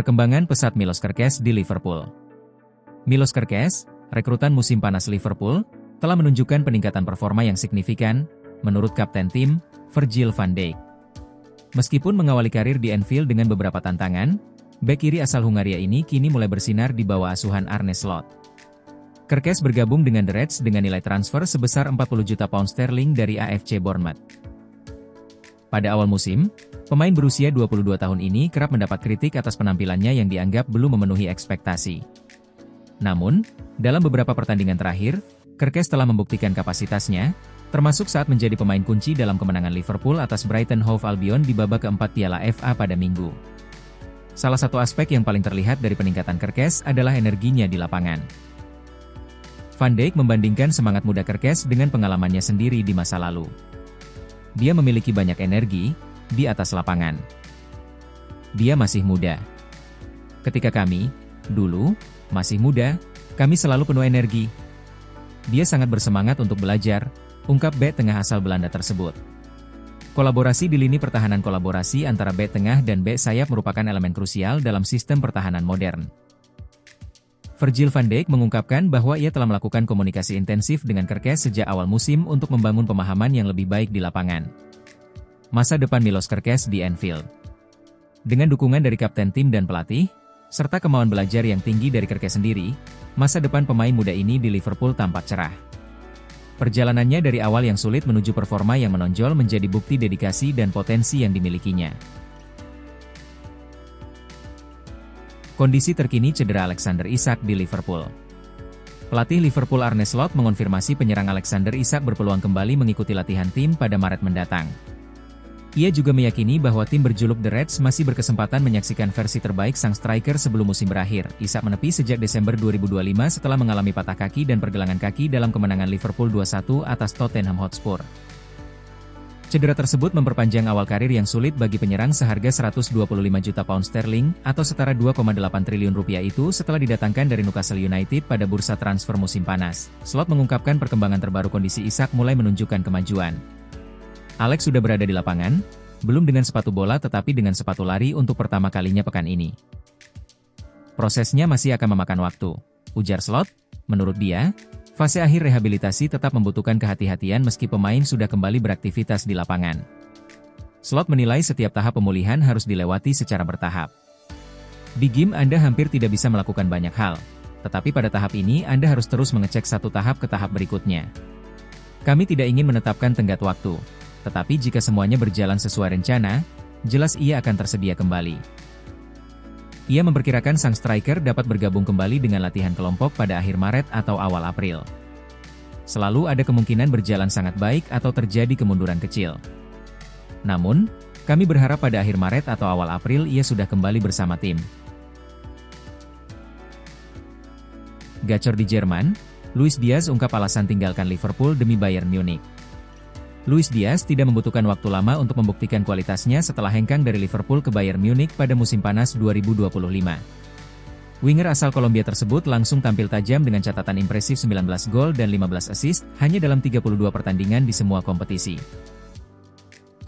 Perkembangan pesat Milos Kerkez di Liverpool. Milos Kerkez, rekrutan musim panas Liverpool, telah menunjukkan peningkatan performa yang signifikan, menurut kapten tim, Virgil van Dijk. Meskipun mengawali karir di Anfield dengan beberapa tantangan, bek kiri asal Hungaria ini kini mulai bersinar di bawah asuhan Arne Slot. Kerkez bergabung dengan The Reds dengan nilai transfer sebesar 40 juta pound sterling dari AFC Bournemouth. Pada awal musim, pemain berusia 22 tahun ini kerap mendapat kritik atas penampilannya yang dianggap belum memenuhi ekspektasi. Namun, dalam beberapa pertandingan terakhir, Kerkez telah membuktikan kapasitasnya, termasuk saat menjadi pemain kunci dalam kemenangan Liverpool atas Brighton Hove Albion di babak keempat Piala FA pada Minggu. Salah satu aspek yang paling terlihat dari peningkatan Kerkez adalah energinya di lapangan. Van Dijk membandingkan semangat muda Kerkez dengan pengalamannya sendiri di masa lalu. Dia memiliki banyak energi di atas lapangan. Dia masih muda. Ketika kami, dulu, masih muda, kami selalu penuh energi. Dia sangat bersemangat untuk belajar, ungkap bek tengah asal Belanda tersebut. Kolaborasi di lini pertahanan. Kolaborasi antara bek tengah dan bek sayap merupakan elemen krusial dalam sistem pertahanan modern. Virgil van Dijk mengungkapkan bahwa ia telah melakukan komunikasi intensif dengan Kerkez sejak awal musim untuk membangun pemahaman yang lebih baik di lapangan. Masa depan Milos Kerkez di Anfield. Dengan dukungan dari kapten tim dan pelatih, serta kemauan belajar yang tinggi dari Kerkez sendiri, masa depan pemain muda ini di Liverpool tampak cerah. Perjalanannya dari awal yang sulit menuju performa yang menonjol menjadi bukti dedikasi dan potensi yang dimilikinya. Kondisi terkini cedera Alexander Isak di Liverpool. Pelatih Liverpool Arne Slot mengonfirmasi penyerang Alexander Isak berpeluang kembali mengikuti latihan tim pada Maret mendatang. Ia juga meyakini bahwa tim berjuluk The Reds masih berkesempatan menyaksikan versi terbaik sang striker sebelum musim berakhir. Isak menepi sejak Desember 2025 setelah mengalami patah kaki dan pergelangan kaki dalam kemenangan Liverpool 2-1 atas Tottenham Hotspur. Cedera tersebut memperpanjang awal karir yang sulit bagi penyerang seharga 125 juta pound sterling atau setara 2,8 triliun rupiah itu setelah didatangkan dari Newcastle United pada bursa transfer musim panas. Slot mengungkapkan perkembangan terbaru kondisi Isak mulai menunjukkan kemajuan. Alex sudah berada di lapangan, belum dengan sepatu bola tetapi dengan sepatu lari untuk pertama kalinya pekan ini. Prosesnya masih akan memakan waktu, ujar Slot. Menurut dia, fase akhir rehabilitasi tetap membutuhkan kehati-hatian meski pemain sudah kembali beraktivitas di lapangan. Slot menilai setiap tahap pemulihan harus dilewati secara bertahap. Di game Anda hampir tidak bisa melakukan banyak hal, tetapi pada tahap ini Anda harus terus mengecek satu tahap ke tahap berikutnya. Kami tidak ingin menetapkan tenggat waktu, tetapi jika semuanya berjalan sesuai rencana, jelas ia akan tersedia kembali. Ia memperkirakan sang striker dapat bergabung kembali dengan latihan kelompok pada akhir Maret atau awal April. Selalu ada kemungkinan berjalan sangat baik atau terjadi kemunduran kecil. Namun, kami berharap pada akhir Maret atau awal April ia sudah kembali bersama tim. Gacor di Jerman, Luis Diaz ungkap alasan tinggalkan Liverpool demi Bayern Munich. Luis Diaz tidak membutuhkan waktu lama untuk membuktikan kualitasnya setelah hengkang dari Liverpool ke Bayern Munich pada musim panas 2025. Winger asal Kolombia tersebut langsung tampil tajam dengan catatan impresif 19 gol dan 15 assist hanya dalam 32 pertandingan di semua kompetisi.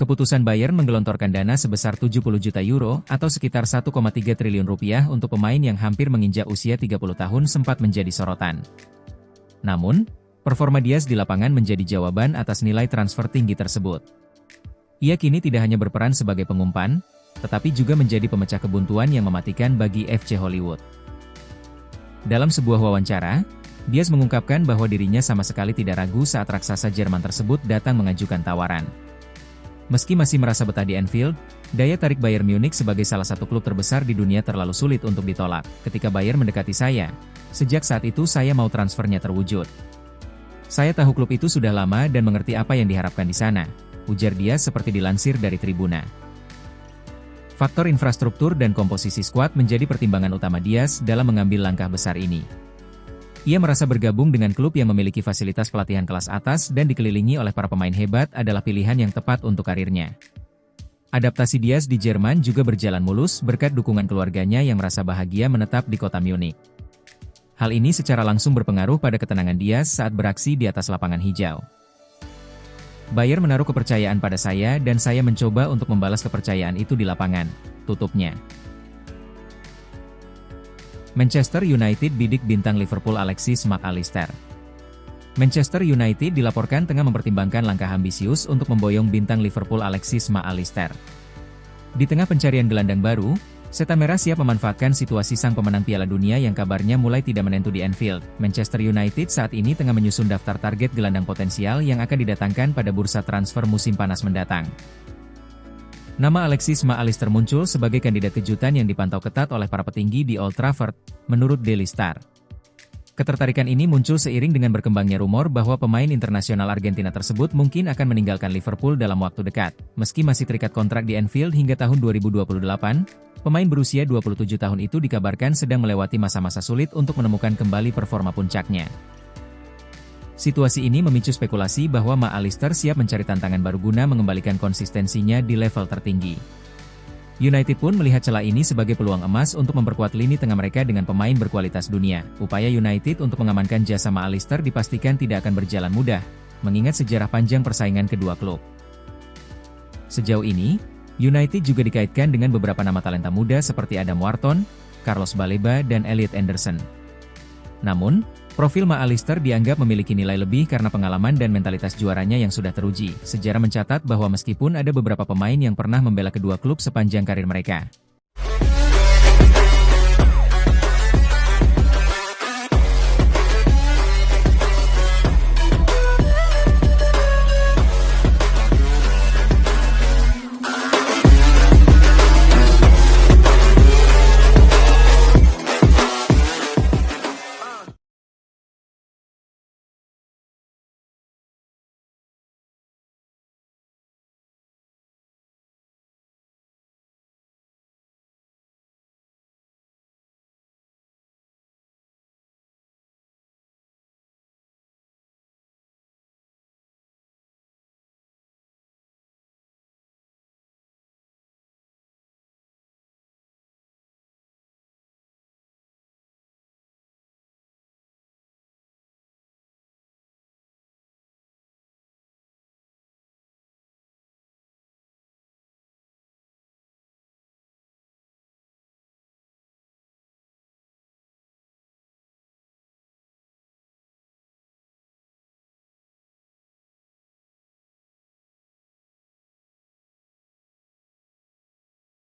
Keputusan Bayern menggelontorkan dana sebesar 70 juta euro atau sekitar 1,3 triliun rupiah untuk pemain yang hampir menginjak usia 30 tahun sempat menjadi sorotan. Namun, performa Diaz di lapangan menjadi jawaban atas nilai transfer tinggi tersebut. Ia kini tidak hanya berperan sebagai pengumpan, tetapi juga menjadi pemecah kebuntuan yang mematikan bagi FC Hollywood. Dalam sebuah wawancara, Diaz mengungkapkan bahwa dirinya sama sekali tidak ragu saat raksasa Jerman tersebut datang mengajukan tawaran. Meski masih merasa betah di Anfield, daya tarik Bayern Munich sebagai salah satu klub terbesar di dunia terlalu sulit untuk ditolak. Ketika Bayern mendekati saya, sejak saat itu saya mau transfernya terwujud. Saya tahu klub itu sudah lama dan mengerti apa yang diharapkan di sana, ujar dia seperti dilansir dari Tribuna. Faktor infrastruktur dan komposisi skuad menjadi pertimbangan utama Diaz dalam mengambil langkah besar ini. Ia merasa bergabung dengan klub yang memiliki fasilitas pelatihan kelas atas dan dikelilingi oleh para pemain hebat adalah pilihan yang tepat untuk karirnya. Adaptasi Diaz di Jerman juga berjalan mulus berkat dukungan keluarganya yang merasa bahagia menetap di kota Munich. Hal ini secara langsung berpengaruh pada ketenangan Diaz saat beraksi di atas lapangan hijau. Bayern menaruh kepercayaan pada saya dan saya mencoba untuk membalas kepercayaan itu di lapangan, tutupnya. Manchester United bidik bintang Liverpool Alexis Mac Allister. Manchester United dilaporkan tengah mempertimbangkan langkah ambisius untuk memboyong bintang Liverpool Alexis Mac Allister. Di tengah pencarian gelandang baru, Setan Merah siap memanfaatkan situasi sang pemenang Piala Dunia yang kabarnya mulai tidak menentu di Anfield. Manchester United saat ini tengah menyusun daftar target gelandang potensial yang akan didatangkan pada bursa transfer musim panas mendatang. Nama Alexis Mac Allister muncul sebagai kandidat kejutan yang dipantau ketat oleh para petinggi di Old Trafford, menurut Daily Star. Ketertarikan ini muncul seiring dengan berkembangnya rumor bahwa pemain internasional Argentina tersebut mungkin akan meninggalkan Liverpool dalam waktu dekat. Meski masih terikat kontrak di Anfield hingga tahun 2028, pemain berusia 27 tahun itu dikabarkan sedang melewati masa-masa sulit untuk menemukan kembali performa puncaknya. Situasi ini memicu spekulasi bahwa Mac Allister siap mencari tantangan baru guna mengembalikan konsistensinya di level tertinggi. United pun melihat celah ini sebagai peluang emas untuk memperkuat lini tengah mereka dengan pemain berkualitas dunia. Upaya United untuk mengamankan jasa Mac Allister dipastikan tidak akan berjalan mudah, mengingat sejarah panjang persaingan kedua klub. Sejauh ini, United juga dikaitkan dengan beberapa nama talenta muda seperti Adam Wharton, Carlos Baleba, dan Elliot Anderson. Namun, profil Mac Allister dianggap memiliki nilai lebih karena pengalaman dan mentalitas juaranya yang sudah teruji. Sejarah mencatat bahwa meskipun ada beberapa pemain yang pernah membela kedua klub sepanjang karir mereka,